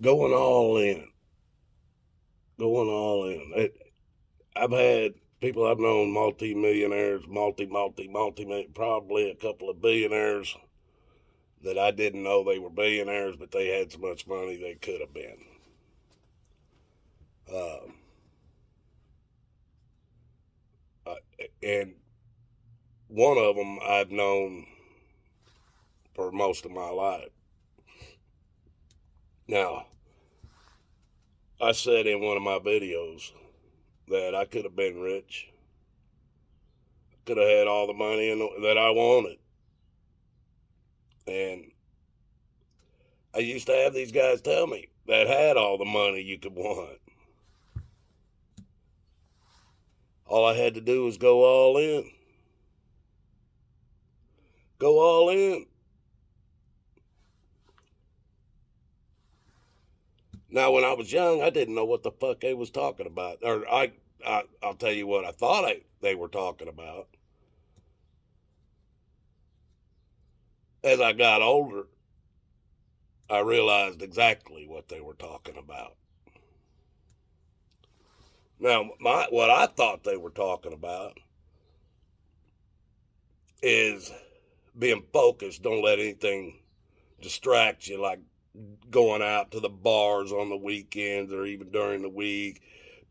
Going all in. Going all in. I've had people I've known, multi-millionaires, probably a couple of billionaires that I didn't know they were billionaires, but they had so much money they could have been. Uh, and one of them I've known for most of my life. Now, I said in one of my videos that I could have been rich, could have had all the money that I wanted. And I used to have these guys tell me that had all the money you could want. All I had to do was go all in. Go all in. Now, when I was young, I didn't know what the fuck they was talking about. I'll tell you what I thought they were talking about. As I got older, I realized exactly what they were talking about. Now, what I thought they were talking about is being focused. Don't let anything distract you, like going out to the bars on the weekends or even during the week,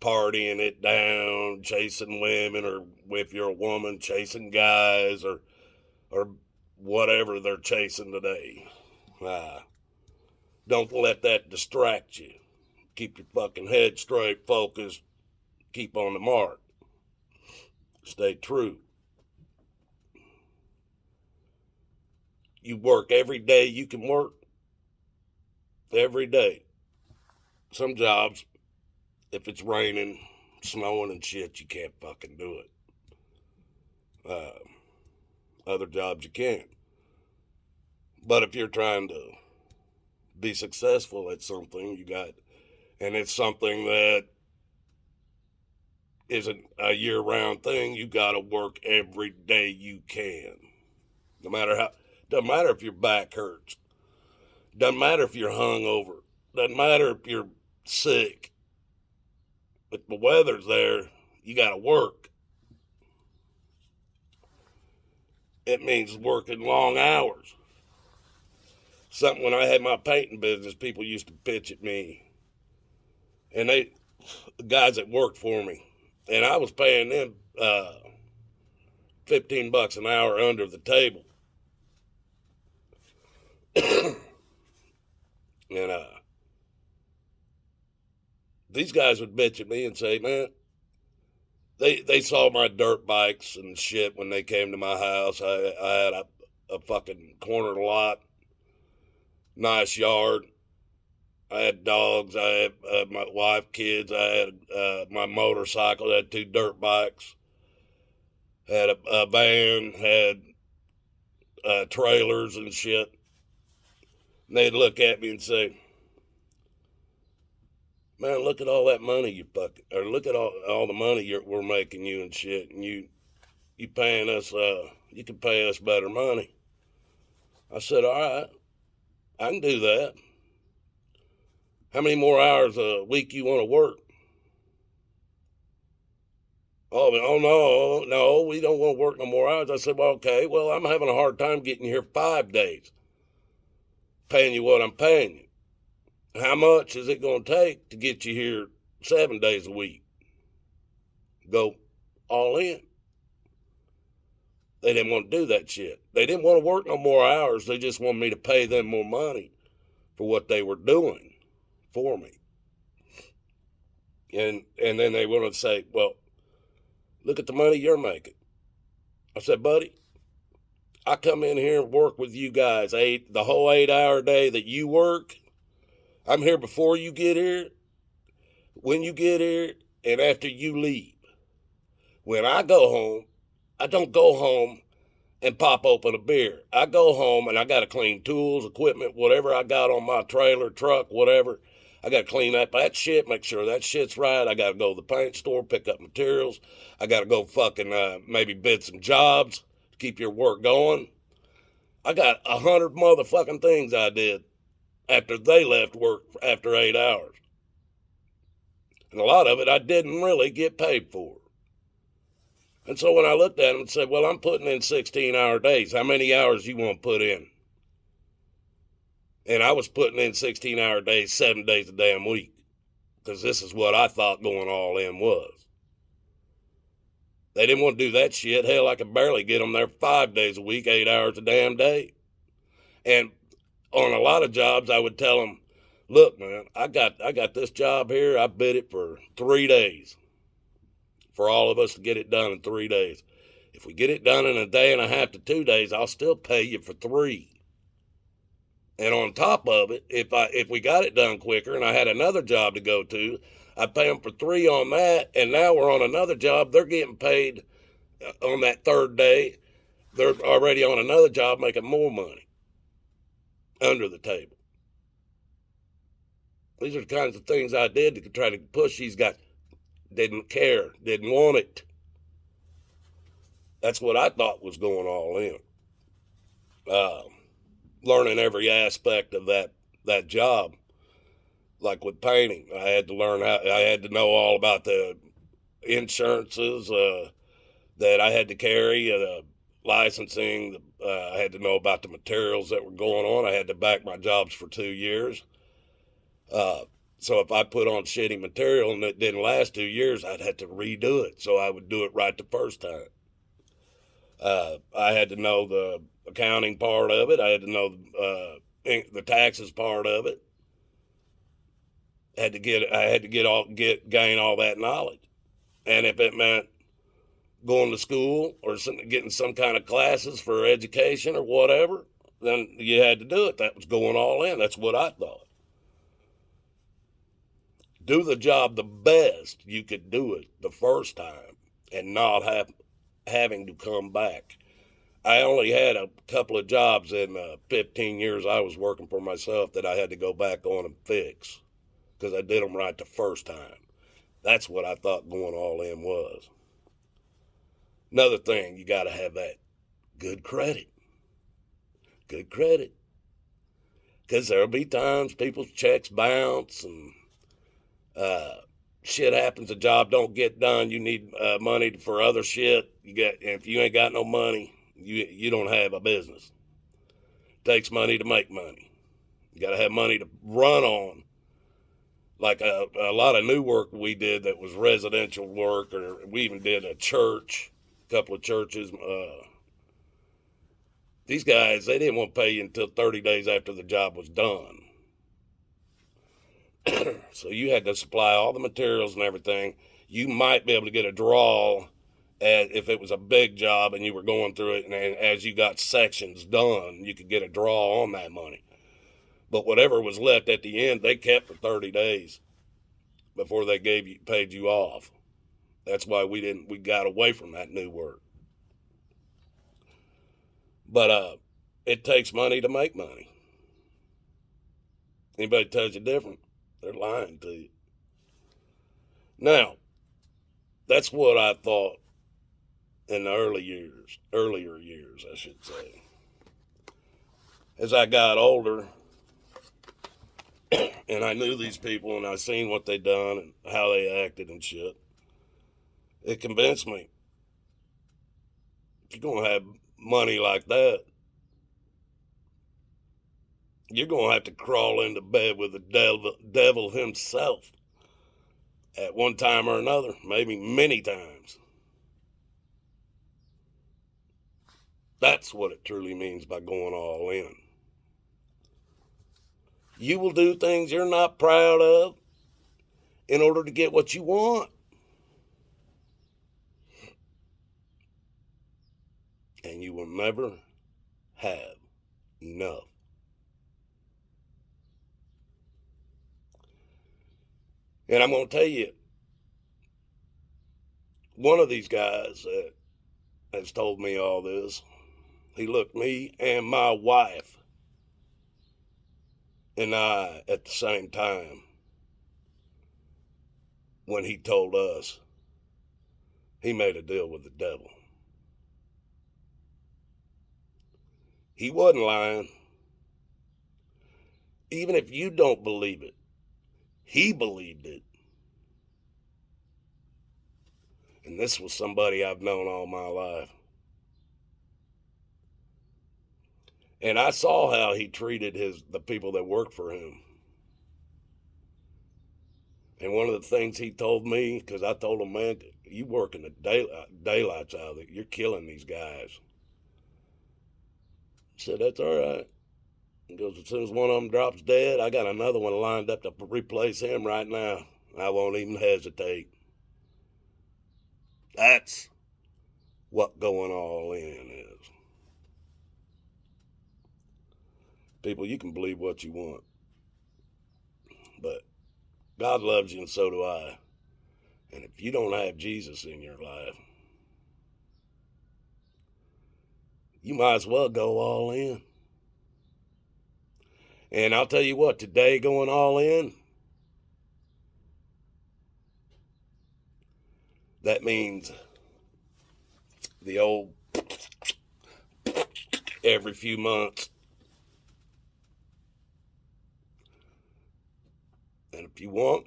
partying it down, chasing women, or if you're a woman, chasing guys, or whatever they're chasing today. Don't let that distract you. Keep your fucking head straight, focused, keep on the mark. Stay true. You work every day you can work. Every day. Some jobs, if it's raining, snowing and shit, you can't fucking do it. Other jobs you can. But if you're trying to be successful at something, and it's something that isn't a year-round thing, you got to work every day you can. Doesn't matter if your back hurts. Doesn't matter if you're hungover. Doesn't matter if you're sick. If the weather's there, you got to work. It means working long hours. Something when I had my painting business, people used to pitch at me, and the guys that worked for me, and I was paying them $15 an hour under the table. And these guys would bitch at me and say, man, they saw my dirt bikes and shit when they came to my house. I had a fucking corner lot, nice yard. I had dogs. I had my wife, kids. I had my motorcycle. I had two dirt bikes. Had a van. Had trailers and shit. And they'd look at me and say, man, look at all that money you fucking, or look at all the money we're making you and shit, and you paying us, you can pay us better money. I said, all right, I can do that. How many more hours a week you want to work? Oh no, we don't want to work no more hours. I said, well, okay, well, I'm having a hard time getting here 5 days, paying you what I'm paying you. How much is it going to take to get you here 7 days a week? Go all in. They didn't want to do that shit. They didn't want to work no more hours. They just wanted me to pay them more money for what they were doing for me. And then they wanted to say, well, look at the money you're making. I said, buddy, I come in here and work with you guys the whole 8-hour day that you work. I'm here before you get here, when you get here, and after you leave. When I go home, I don't go home and pop open a beer. I go home and I got to clean tools, equipment, whatever I got on my trailer, truck, whatever. I got to clean up that shit, make sure that shit's right. I got to go to the paint store, pick up materials. I got to go fucking maybe bid some jobs to keep your work going. I got 100 motherfucking things I did after they left work after 8 hours. And a lot of it I didn't really get paid for. And so when I looked at them and said, well, I'm putting in 16-hour days. How many hours you want to put in? And I was putting in 16-hour days, 7 days a damn week, because this is what I thought going all in was. They didn't want to do that shit. Hell, I could barely get them there 5 days a week, 8 hours a damn day. And on a lot of jobs, I would tell them, look, man, I got this job here. I bid it for 3 days for all of us to get it done in 3 days. If we get it done in a day and a half to 2 days, I'll still pay you for 3. And on top of it, if we got it done quicker and I had another job to go to, I'd pay them for 3 on that. And now we're on another job. They're getting paid on that 3rd day. They're already on another job making more money under the table. These are the kinds of things I did to try to push these guys. Didn't care, didn't want it. That's what I thought was going all in. Learning every aspect of that job. Like with painting, I had to learn I had to know all about the insurances that I had to carry, the licensing. I had to know about the materials that were going on. I had to back my jobs for 2 years. So if I put on shitty material and it didn't last 2 years, I'd have to redo it. So I would do it right the first time. I had to know the accounting part of it. I had to know the taxes part of it. I had to gain all that knowledge. And if it meant going to school or getting some kind of classes for education or whatever, then you had to do it. That was going all in. That's what I thought. Do the job the best you could do it the first time and not having to come back. I only had a couple of jobs in 15 years I was working for myself that I had to go back on and fix because I did them right the first time. That's what I thought going all in was. Another thing, you got to have that good credit. Good credit. Because there'll be times people's checks bounce and shit happens, a job don't get done, you need money for other shit. If you ain't got no money, you don't have a business. It takes money to make money. You got to have money to run on. Like a lot of new work we did that was residential work, or we even did a couple of churches. These guys, they didn't want to pay you until 30 days after the job was done. So you had to supply all the materials and everything. You might be able to get a draw if it was a big job and you were going through it, and as you got sections done, you could get a draw on that money. But whatever was left at the end, they kept for 30 days before they paid you off. That's why we got away from that new work. But it takes money to make money. Anybody tells you different, they're lying to you. Now, that's what I thought in the earlier years, I should say. As I got older, and I knew these people, and I seen what they done and how they acted and shit, it convinced me, if you're going to have money like that, you're going to have to crawl into bed with the devil himself at one time or another, maybe many times. That's what it truly means by going all in. You will do things you're not proud of in order to get what you want. And you will never have enough. And I'm going to tell you, one of these guys that has told me all this, he looked me and my wife and I at the same time when he told us he made a deal with the devil. He wasn't lying. Even if you don't believe it, he believed it. And this was somebody I've known all my life. And I saw how he treated the people that worked for him. And one of the things he told me, because I told him, man, you working the daylights out of it. You're killing these guys. He said, that's all right. He goes, as soon as one of them drops dead, I got another one lined up to replace him right now. I won't even hesitate. That's what going all in is. People, you can believe what you want, but God loves you and so do I. And if you don't have Jesus in your life, you might as well go all in. And I'll tell you what, today going all in, that means the old every few months. And if you want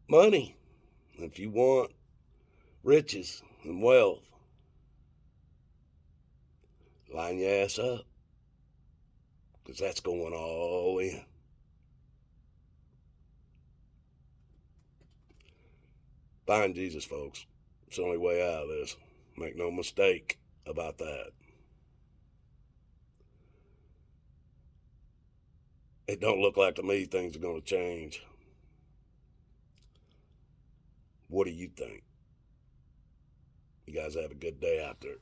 money, if you want riches and wealth, line your ass up, because that's going all in. Find Jesus, folks. It's the only way out of this. Make no mistake about that. It don't look like to me things are going to change. What do you think? You guys have a good day out there.